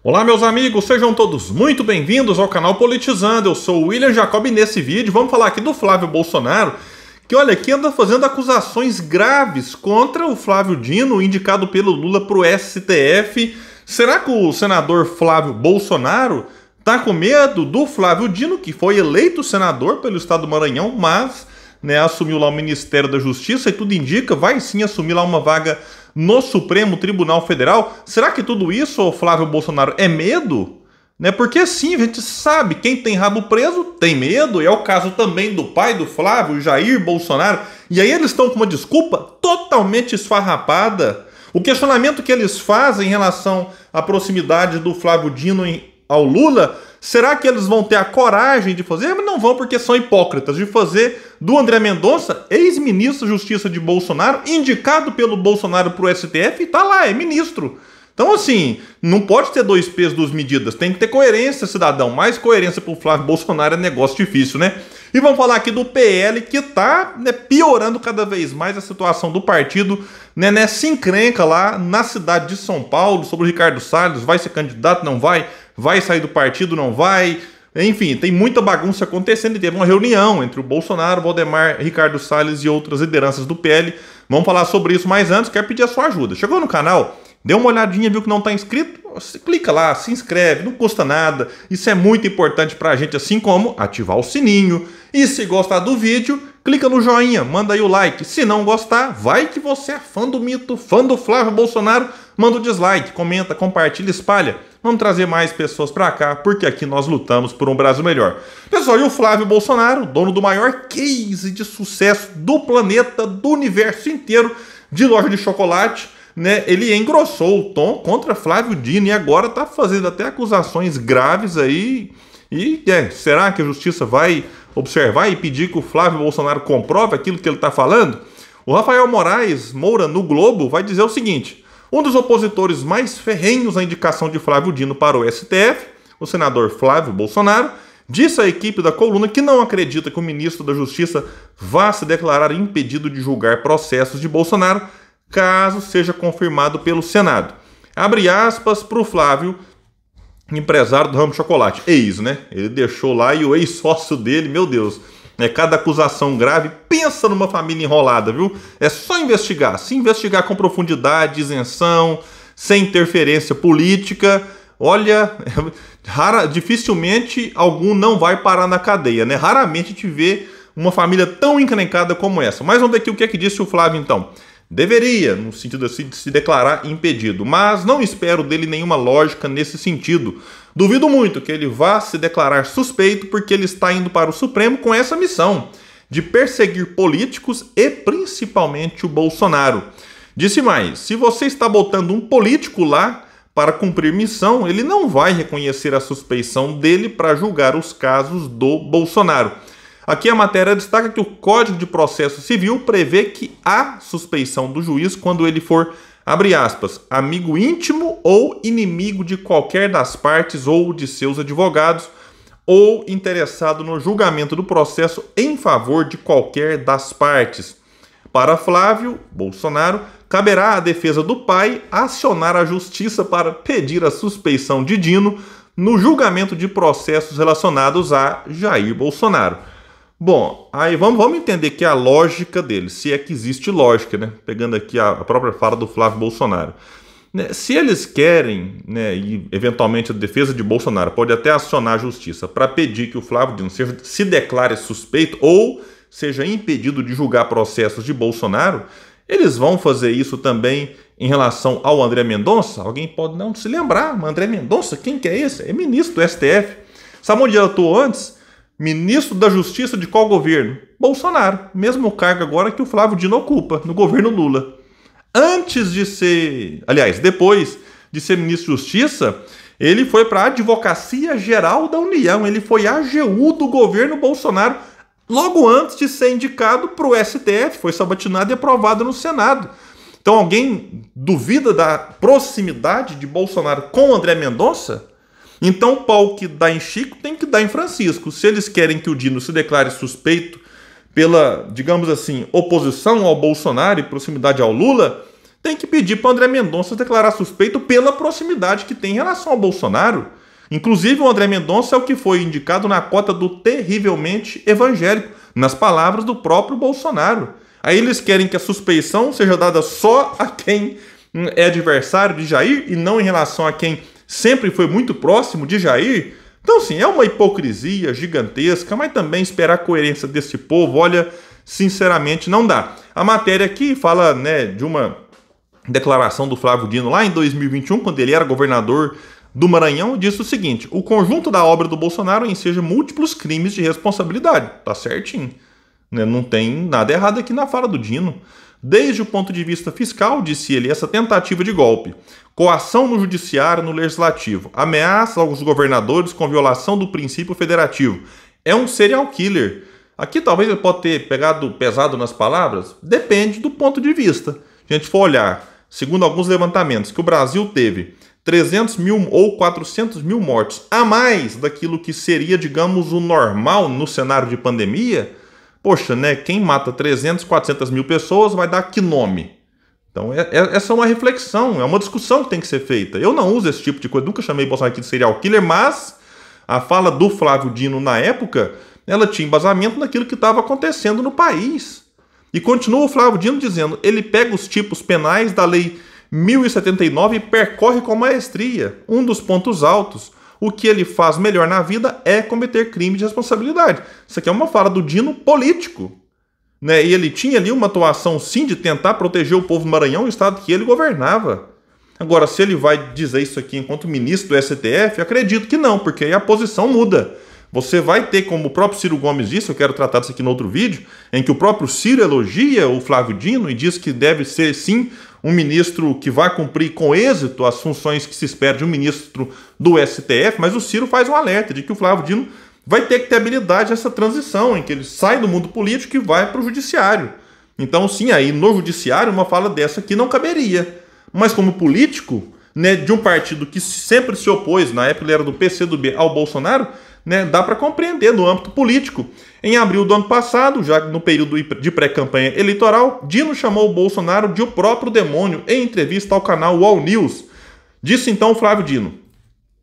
Olá meus amigos, sejam todos muito bem-vindos ao canal Politizando. Eu sou o William Jacob e nesse vídeo vamos falar aqui do Flávio Bolsonaro, que olha aqui anda fazendo acusações graves contra o Flávio Dino, indicado pelo Lula para o STF. Será que o senador Flávio Bolsonaro tá com medo do Flávio Dino, que foi eleito senador pelo estado do Maranhão, mas assumiu lá o Ministério da Justiça e tudo indica, vai sim assumir lá uma vaga no Supremo Tribunal Federal? Será que tudo isso, o Flávio Bolsonaro, é medo? Porque sim, a gente sabe, quem tem rabo preso tem medo, e é o caso também do pai do Flávio, Jair Bolsonaro, e aí eles estão com uma desculpa totalmente esfarrapada. O questionamento que eles fazem em relação à proximidade do Flávio Dino ao Lula, será que eles vão ter a coragem de fazer? Mas não vão, porque são hipócritas, de fazer do André Mendonça, ex-ministro da Justiça de Bolsonaro, indicado pelo Bolsonaro para o STF, e tá lá, é ministro. Então, assim, não pode ter dois pesos, duas medidas. Tem que ter coerência, cidadão. Mais coerência para o Flávio Bolsonaro é negócio difícil, né? E vamos falar aqui do PL, que tá piorando cada vez mais a situação do partido, nessa encrenca lá na cidade de São Paulo, sobre o Ricardo Salles, vai ser candidato, não vai? Vai sair do partido, não vai? Enfim, tem muita bagunça acontecendo e teve uma reunião entre o Bolsonaro, Valdemar, Ricardo Salles e outras lideranças do PL. Vamos falar sobre isso, mas antes quero pedir a sua ajuda. Chegou no canal? Deu uma olhadinha, viu que não está inscrito? Você clica lá, se inscreve, não custa nada. Isso é muito importante para a gente, assim como ativar o sininho. E se gostar do vídeo, clica no joinha, manda aí o like. Se não gostar, vai que você é fã do mito, fã do Flávio Bolsonaro, manda o dislike, comenta, compartilha, espalha. Vamos trazer mais pessoas para cá, porque aqui nós lutamos por um Brasil melhor. Pessoal, e o Flávio Bolsonaro, dono do maior case de sucesso do planeta, do universo inteiro, de loja de chocolate, ele engrossou o tom contra Flávio Dino e agora está fazendo até acusações graves aí. E será que a justiça vai observar e pedir que o Flávio Bolsonaro comprove aquilo que ele está falando? O Rafael Moura, no Globo, vai dizer o seguinte: um dos opositores mais ferrenhos à indicação de Flávio Dino para o STF, o senador Flávio Bolsonaro, disse à equipe da coluna que não acredita que o ministro da Justiça vá se declarar impedido de julgar processos de Bolsonaro, caso seja confirmado pelo Senado. Abre aspas para o Flávio, empresário do ramo de chocolate. Ele deixou lá e o ex-sócio dele, meu Deus, cada acusação grave, pensa numa família enrolada, viu? É só investigar, se investigar com profundidade, isenção, sem interferência política, olha, dificilmente algum não vai parar na cadeia, Raramente te vê uma família tão encrencada como essa. Mas vamos ver aqui o que é que disse o Flávio então. Deveria, no sentido assim, de se declarar impedido, mas não espero dele nenhuma lógica nesse sentido. Duvido muito que ele vá se declarar suspeito, porque ele está indo para o Supremo com essa missão de perseguir políticos e principalmente o Bolsonaro. Disse mais: se você está botando um político lá para cumprir missão, ele não vai reconhecer a suspeição dele para julgar os casos do Bolsonaro. Aqui a matéria destaca que o Código de Processo Civil prevê que há suspeição do juiz quando ele for, abre aspas, amigo íntimo ou inimigo de qualquer das partes ou de seus advogados, ou interessado no julgamento do processo em favor de qualquer das partes. Para Flávio Bolsonaro, caberá à defesa do pai acionar a justiça para pedir a suspeição de Dino no julgamento de processos relacionados a Jair Bolsonaro. Bom, aí vamos entender que a lógica dele, se é que existe lógica, pegando aqui a própria fala do Flávio Bolsonaro. Se eles querem, e eventualmente a defesa de Bolsonaro pode até acionar a justiça para pedir que o Flávio Dino se declare suspeito ou seja impedido de julgar processos de Bolsonaro, eles vão fazer isso também em relação ao André Mendonça? Alguém pode não se lembrar, mas André Mendonça, quem que é esse? É ministro do STF. Sabe onde ele atuou antes? Ministro da Justiça de qual governo? Bolsonaro. Mesmo cargo agora que o Flávio Dino ocupa, no governo Lula. Depois de ser ministro da Justiça, ele foi para a Advocacia Geral da União. Ele foi AGU do governo Bolsonaro, logo antes de ser indicado para o STF. Foi sabatinado e aprovado no Senado. Então alguém duvida da proximidade de Bolsonaro com André Mendonça? Então o pau que dá em Chico tem que dar em Francisco. Se eles querem que o Dino se declare suspeito pela, digamos assim, oposição ao Bolsonaro e proximidade ao Lula, tem que pedir para o André Mendonça declarar suspeito pela proximidade que tem em relação ao Bolsonaro. Inclusive, o André Mendonça é o que foi indicado na cota do terrivelmente evangélico, nas palavras do próprio Bolsonaro. Aí eles querem que a suspeição seja dada só a quem é adversário de Jair e não em relação a quem sempre foi muito próximo de Jair. Então, sim, é uma hipocrisia gigantesca, mas também esperar a coerência desse povo, olha, sinceramente, não dá. A matéria aqui fala, né, de uma declaração do Flávio Dino lá em 2021, quando ele era governador do Maranhão, disse o seguinte: o conjunto da obra do Bolsonaro enseja múltiplos crimes de responsabilidade. Tá certinho. Né? Não tem nada errado aqui na fala do Dino. Desde o ponto de vista fiscal, disse ele, essa tentativa de golpe, coação no judiciário, no legislativo, ameaça aos governadores com violação do princípio federativo. É um serial killer. Aqui talvez ele pode ter pegado pesado nas palavras, depende do ponto de vista. Se a gente for olhar, segundo alguns levantamentos, que o Brasil teve 300 mil ou 400 mil mortos a mais daquilo que seria, digamos, o normal no cenário de pandemia, poxa, né? Quem mata 300, 400 mil pessoas vai dar que nome? Então, essa é uma reflexão, é uma discussão que tem que ser feita. Eu não uso esse tipo de coisa, nunca chamei Bolsonaro aqui de serial killer, mas a fala do Flávio Dino na época, ela tinha embasamento naquilo que estava acontecendo no país. E continua o Flávio Dino dizendo, ele pega os tipos penais da lei 1079 e percorre com maestria. Um dos pontos altos. O que ele faz melhor na vida é cometer crime de responsabilidade. Isso aqui é uma fala do Dino político. Né? E ele tinha ali uma atuação, sim, de tentar proteger o povo do Maranhão, o estado que ele governava. Agora, se ele vai dizer isso aqui enquanto ministro do STF, acredito que não, porque aí a posição muda. Você vai ter, como o próprio Ciro Gomes disse, eu quero tratar disso aqui no outro vídeo, em que o próprio Ciro elogia o Flávio Dino e diz que deve ser, sim, um ministro que vai cumprir com êxito as funções que se espera de um ministro do STF, mas o Ciro faz um alerta de que o Flávio Dino vai ter que ter habilidade nessa transição, em que ele sai do mundo político e vai para o judiciário. Então, sim, aí no judiciário uma fala dessa aqui não caberia. Mas como político, né, de um partido que sempre se opôs, na época ele era do PCdoB, ao Bolsonaro, né, dá para compreender no âmbito político. Em abril do ano passado, já no período de pré-campanha eleitoral, Dino chamou o Bolsonaro de o próprio demônio em entrevista ao canal UOL News. Disse então Flávio Dino: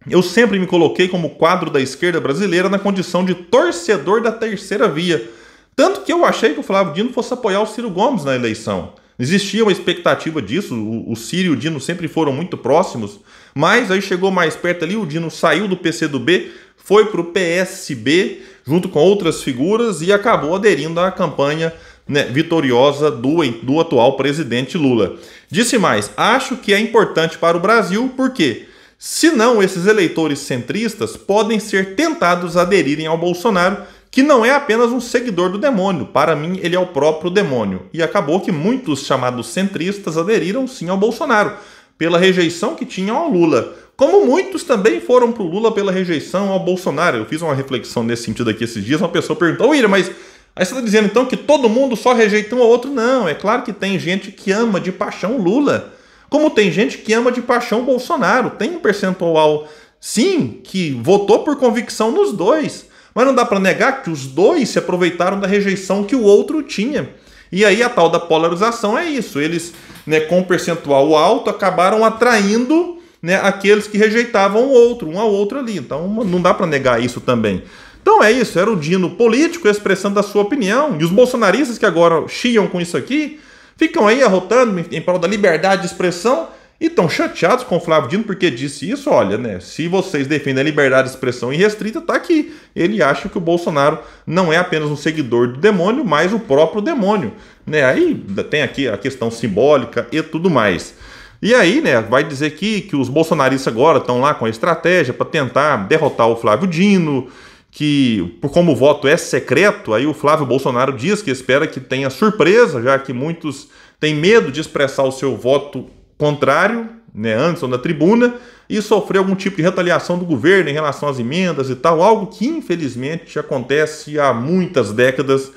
eu sempre me coloquei como quadro da esquerda brasileira na condição de torcedor da terceira via. Tanto que eu achei que o Flávio Dino fosse apoiar o Ciro Gomes na eleição. Existia uma expectativa disso, o Ciro e o Dino sempre foram muito próximos, mas aí chegou mais perto ali, o Dino saiu do PCdoB, foi para o PSB, junto com outras figuras, e acabou aderindo à campanha, né, vitoriosa do atual presidente Lula. Disse mais: acho que é importante para o Brasil, porque senão esses eleitores centristas podem ser tentados a aderirem ao Bolsonaro, que não é apenas um seguidor do demônio. Para mim, ele é o próprio demônio. E acabou que muitos chamados centristas aderiram sim ao Bolsonaro, pela rejeição que tinham ao Lula. Como muitos também foram para o Lula pela rejeição ao Bolsonaro. Eu fiz uma reflexão nesse sentido aqui esses dias, uma pessoa perguntou: William, mas aí você está dizendo então que todo mundo só rejeita um ao outro? Não, é claro que tem gente que ama de paixão o Lula, como tem gente que ama de paixão o Bolsonaro. Tem um percentual, sim, que votou por convicção nos dois. Mas não dá para negar que os dois se aproveitaram da rejeição que o outro tinha. E aí a tal da polarização é isso. Eles, né, com um percentual alto, acabaram atraindo, né, aqueles que rejeitavam o outro, um ao outro ali. Então não dá para negar isso também. Então é isso, era o Dino político expressando a sua opinião. E os bolsonaristas que agora chiam com isso aqui, ficam aí arrotando em prol da liberdade de expressão e estão chateados com o Flávio Dino porque disse isso. Olha, né, se vocês defendem a liberdade de expressão irrestrita, tá aqui. Ele acha que o Bolsonaro não é apenas um seguidor do demônio, mas o próprio demônio. Né? Aí tem aqui a questão simbólica e tudo mais. E aí, né, vai dizer que os bolsonaristas agora estão lá com a estratégia para tentar derrotar o Flávio Dino, que, como o voto é secreto, aí o Flávio Bolsonaro diz que espera que tenha surpresa, já que muitos têm medo de expressar o seu voto contrário, né, antes ou na tribuna, e sofrer algum tipo de retaliação do governo em relação às emendas e tal, algo que infelizmente acontece há muitas décadas.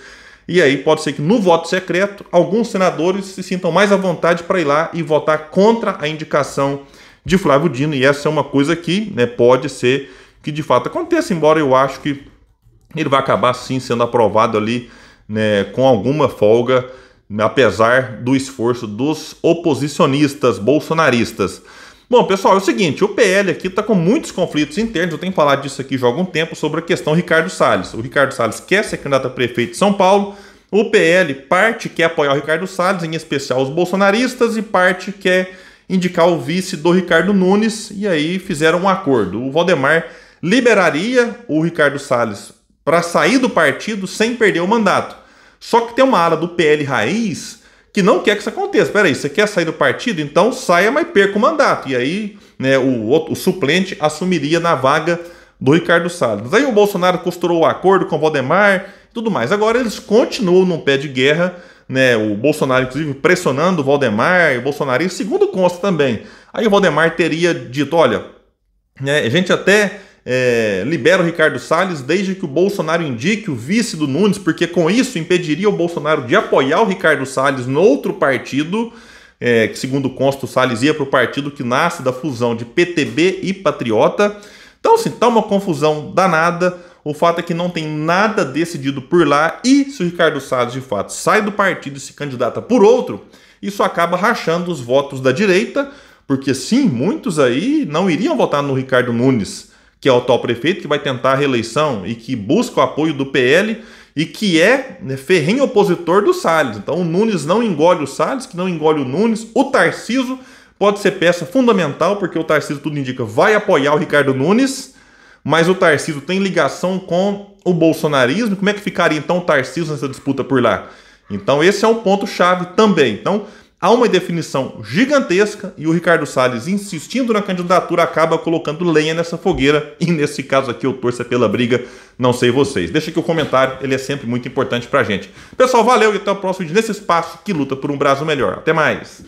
E aí pode ser que no voto secreto alguns senadores se sintam mais à vontade para ir lá e votar contra a indicação de Flávio Dino, e essa é uma coisa que, né, pode ser que de fato aconteça, embora eu acho que ele vai acabar sim sendo aprovado ali, né, com alguma folga, apesar do esforço dos oposicionistas bolsonaristas. Bom, pessoal, é o seguinte, o PL aqui está com muitos conflitos internos, eu tenho falado disso aqui já há algum tempo, sobre a questão Ricardo Salles. O Ricardo Salles quer ser candidato a prefeito de São Paulo, o PL, parte quer apoiar o Ricardo Salles, em especial os bolsonaristas, e parte quer indicar o vice do Ricardo Nunes, e aí fizeram um acordo. O Valdemar liberaria o Ricardo Salles para sair do partido sem perder o mandato. Só que tem uma ala do PL Raiz que não quer que isso aconteça. Peraí, você quer sair do partido? Então saia, mas perca o mandato. E aí, né, o suplente assumiria na vaga do Ricardo Salles. Mas aí o Bolsonaro costurou o acordo com o Valdemar e tudo mais. Agora eles continuam num pé de guerra, né? O Bolsonaro, inclusive, pressionando o Valdemar, e o Bolsonaro, segundo consta também. Aí o Valdemar teria dito, olha, né, a gente até libera o Ricardo Salles desde que o Bolsonaro indique o vice do Nunes, porque com isso impediria o Bolsonaro de apoiar o Ricardo Salles no outro partido, que segundo consta o Salles ia para o partido que nasce da fusão de PTB e Patriota. Então assim, tá uma confusão danada. O fato é que não tem nada decidido por lá, e se o Ricardo Salles de fato sai do partido e se candidata por outro, isso acaba rachando os votos da direita, porque sim, muitos aí não iriam votar no Ricardo Nunes, que é o atual prefeito, que vai tentar a reeleição e que busca o apoio do PL e que é, né, ferrenho opositor do Salles. Então o Nunes não engole o Salles, que não engole o Nunes. O Tarcísio pode ser peça fundamental, porque o Tarcísio, tudo indica, vai apoiar o Ricardo Nunes, mas o Tarcísio tem ligação com o bolsonarismo. Como é que ficaria então o Tarcísio nessa disputa por lá? Então esse é um ponto-chave também. Então há uma indefinição gigantesca e o Ricardo Salles, insistindo na candidatura, acaba colocando lenha nessa fogueira, e nesse caso aqui eu torço pela briga, não sei vocês. Deixa aqui o comentário, ele é sempre muito importante pra gente. Pessoal, valeu e até o próximo vídeo nesse espaço que luta por um Brasil melhor. Até mais!